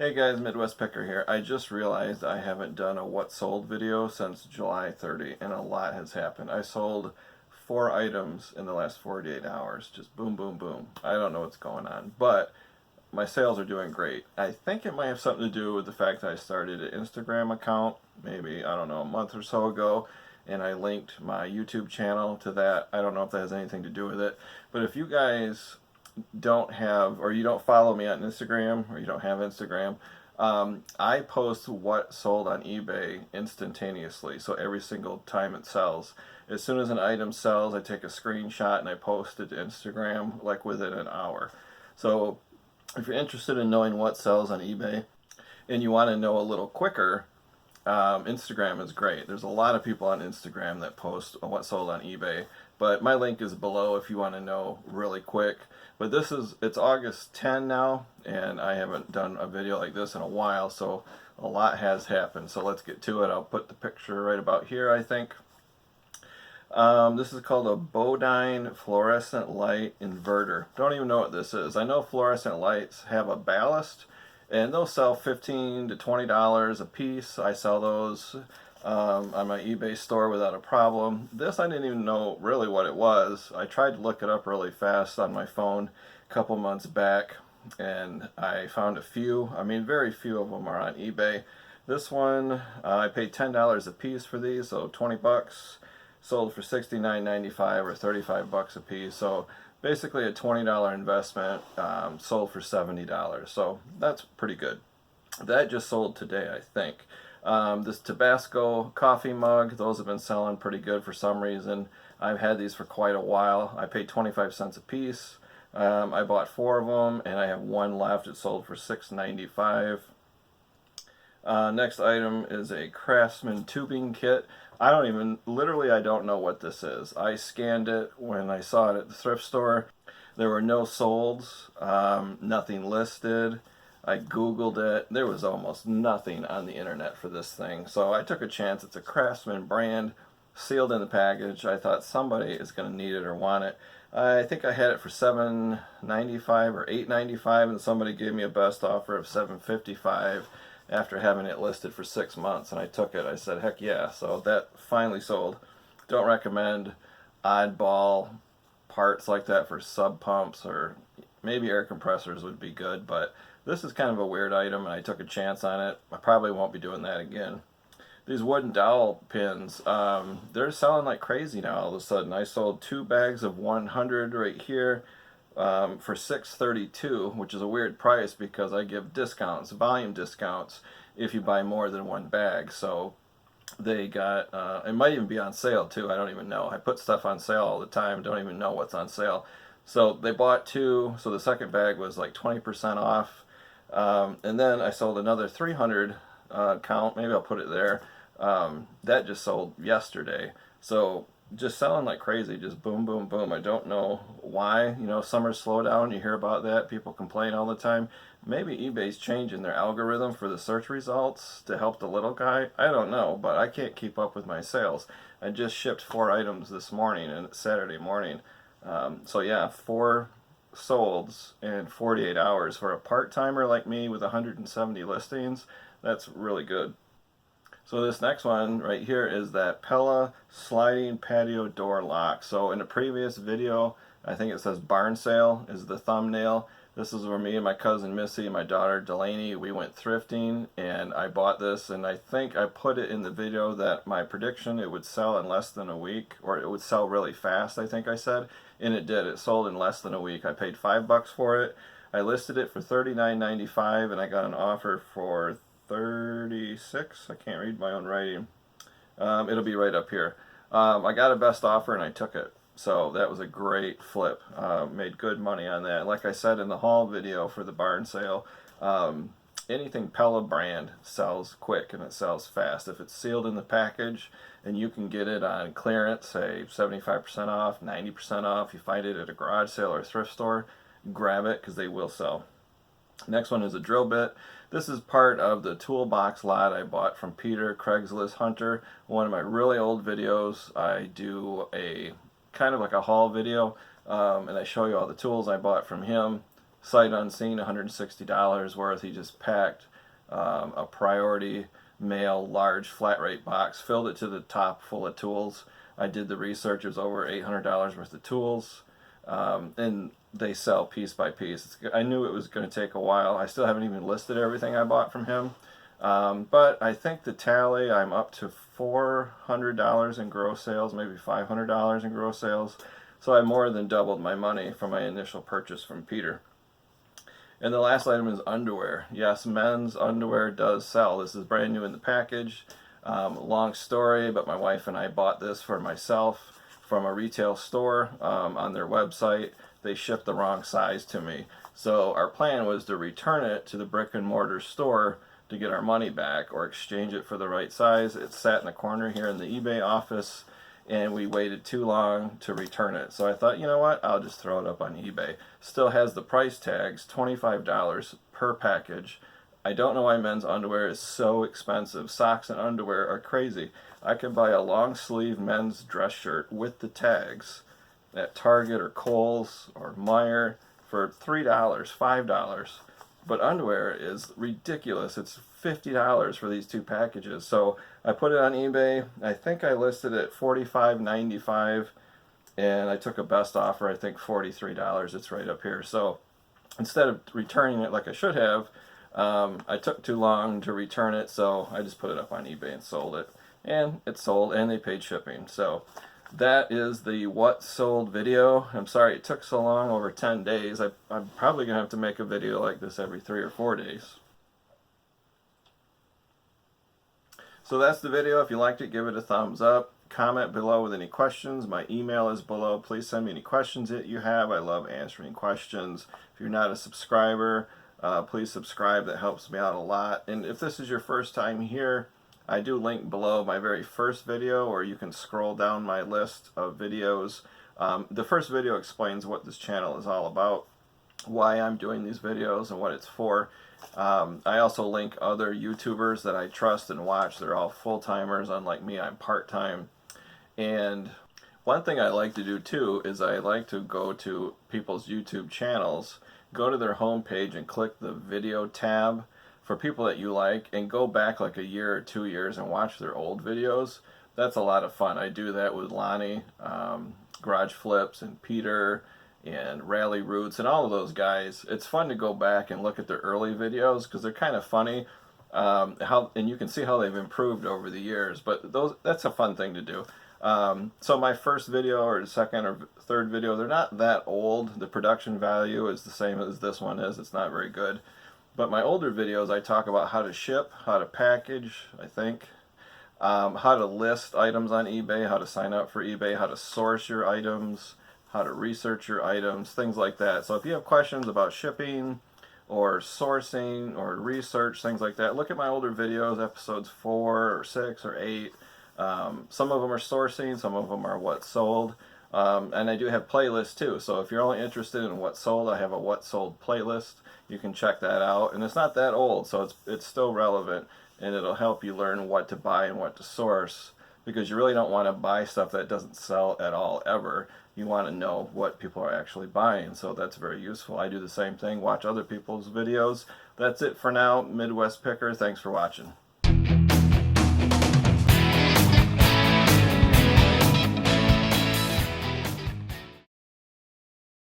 Hey guys, Midwest Picker here. I just realized I haven't done a what sold video since July 30 and a lot has happened. I sold 4 items in the last 48 hours. Just boom, boom, boom. I don't know what's going on, but my sales are doing great. I think it might have something to do with the fact that I started an Instagram account maybe, I don't know, a month or so ago, and I linked my YouTube channel to that. I don't know if that has anything to do with it, but if you guys don't have, or you don't follow me on Instagram, or you don't have Instagram, I post what sold on eBay instantaneously. So every single time it sells, as soon as an item sells, I take a screenshot and I post it to Instagram like within an hour. So if you're interested in knowing what sells on eBay and you want to know a little quicker, Instagram is great. There's a lot of people on Instagram that post what sold on eBay, but my link is below if you want to know really quick. But it's August 10 now, and I haven't done a video like this in a while, so a lot has happened. So let's get to it. I'll put the picture right about here, I think. This is called a Bodine fluorescent light inverter. Don't even know what this is. I know fluorescent lights have a ballast, and they'll sell $15 to $20 a piece. I sell those on my eBay store without a problem. This I didn't even know really what it was. I tried to look it up really fast on my phone a couple months back, and I found a few. I mean, very few of them are on eBay. This one, I paid $10 a piece for these, so 20 bucks. Sold for $69.95 or 35 bucks a piece. So basically a $20 investment, sold for $70. So that's pretty good. That just sold today, I think. This Tabasco coffee mug, those have been selling pretty good for some reason. I've had these for quite a while. I paid 25 cents a piece. I bought 4 of them and I have one left. It sold for $6.95. Next item is a Craftsman tubing kit. I don't know what this is. I scanned it when I saw it at the thrift store. There were no solds, nothing listed. I Googled it. There was almost nothing on the internet for this thing. So I took a chance. It's a Craftsman brand, sealed in the package. I thought somebody is going to need it or want it. I think I had it for $7.95 or $8.95, and somebody gave me a best offer of $7.55 after having it listed for 6 months, and I took it. I said, heck yeah. So that finally sold. Don't recommend oddball parts like that for sub pumps, or maybe air compressors would be good, but this is kind of a weird item and I took a chance on it. I probably won't be doing that again. These wooden dowel pins, they're selling like crazy now all of a sudden. I sold 2 bags of 100 right here for $6.32, which is a weird price because I give discounts, volume discounts, if you buy more than 1 bag. So they got, it might even be on sale too, I don't even know. I put stuff on sale all the time, don't even know what's on sale. So they bought 2, so the second bag was like 20% off. And then I sold another 300 count, maybe I'll put it there. That just sold yesterday. So just selling like crazy, just boom, boom, boom. I don't know why. You know, summer slowdown, you hear about that. People complain all the time. Maybe eBay's changing their algorithm for the search results to help the little guy. I don't know, but I can't keep up with my sales. I just shipped 4 items this morning, and it's Saturday morning. So yeah, 4 solds in 48 hours for a part-timer like me with 170 listings. That's really good. So this next one right here is that Pella sliding patio door lock. So in the previous video, I think it says barn sale is the thumbnail. This is where me and my cousin Missy and my daughter Delaney, we went thrifting, and I bought this, and I think I put it in the video that my prediction it would sell in less than a week, or it would sell really fast, I think I said, and it did. It sold in less than a week. I paid $5 for it. I listed it for $39.95 and I got an offer for 36. I can't read my own writing. It'll be right up here. I got a best offer and I took it. So that was a great flip. Made good money on that. Like I said in the haul video for the barn sale, anything Pella brand sells quick and it sells fast. If it's sealed in the package and you can get it on clearance, say 75% off, 90% off, you find it at a garage sale or a thrift store, grab it because they will sell. Next one is a drill bit. This is part of the toolbox lot I bought from Peter, Craigslist Hunter. One of my really old videos, I do a kind of like a haul video, and I show you all the tools I bought from him. sight unseen, $160 worth. He just packed a priority mail large flat rate box, filled it to the top full of tools. I did the research. It was over $800 worth of tools, and they sell piece by piece. I knew it was going to take a while. I still haven't even listed everything I bought from him, but I think the tally, I'm up to $400 in gross sales, maybe $500 in gross sales. So I more than doubled my money from my initial purchase from Peter. And the last item is underwear. Yes, men's underwear does sell. This is brand new in the package. Long story, but my wife and I bought this for myself from a retail store on their website. They shipped the wrong size to me. So our plan was to return it to the brick and mortar store to get our money back or exchange it for the right size. It sat in the corner here in the eBay office, and we waited too long to return it. So I thought, you know what, I'll just throw it up on eBay. Still has the price tags, $25 per package. I don't know why men's underwear is so expensive. Socks and underwear are crazy. I could buy a long sleeve men's dress shirt with the tags at Target or Kohl's or Meijer for $3, $5. But underwear is ridiculous. It's $50 for these two packages. So I put it on eBay. I think I listed it $45.95, and I took a best offer, I think $43. It's right up here. So instead of returning it like I should have, I took too long to return it, so I just put it up on eBay and sold it. And it sold, and they paid shipping. So that is the what sold video. I'm sorry it took so long, over 10 days. I'm probably going to have to make a video like this every 3 or 4 days. So that's the video. If you liked it, give it a thumbs up. Comment below with any questions. My email is below. Please send me any questions that you have. I love answering questions. If you're not a subscriber, please subscribe. That helps me out a lot. And if this is your first time here, I do link below my very first video, or you can scroll down my list of videos. The first video explains what this channel is all about, why I'm doing these videos, and what it's for. I also link other YouTubers that I trust and watch. They're all full-timers, unlike me, I'm part-time. And one thing I like to do too is I like to go to people's YouTube channels, go to their homepage and click the video tab for people that you like, and go back like a year or 2 years and watch their old videos. That's a lot of fun. I do that with Lonnie, Garage Flips, and Peter, and Ralli Roots, and all of those guys. It's fun to go back and look at their early videos because they're kind of funny, and you can see how they've improved over the years. But that's a fun thing to do. So my first video or second or third video, they're not that old. The production value is the same as this one is. It's not very good. But my older videos, I talk about how to ship, how to package, I think, how to list items on eBay, how to sign up for eBay, how to source your items, how to research your items, things like that. So if you have questions about shipping or sourcing or research, things like that, look at my older videos, episodes 4 or 6 or 8. Some of them are sourcing, some of them are what sold. And I do have playlists too. So if you're only interested in what sold, I have a what sold playlist. You can check that out. And it's not that old, so it's still relevant, and it'll help you learn what to buy and what to source, because you really don't want to buy stuff that doesn't sell at all ever. You want to know what people are actually buying, so that's very useful. I do the same thing, watch other people's videos. That's it for now. Midwest Picker, thanks for watching.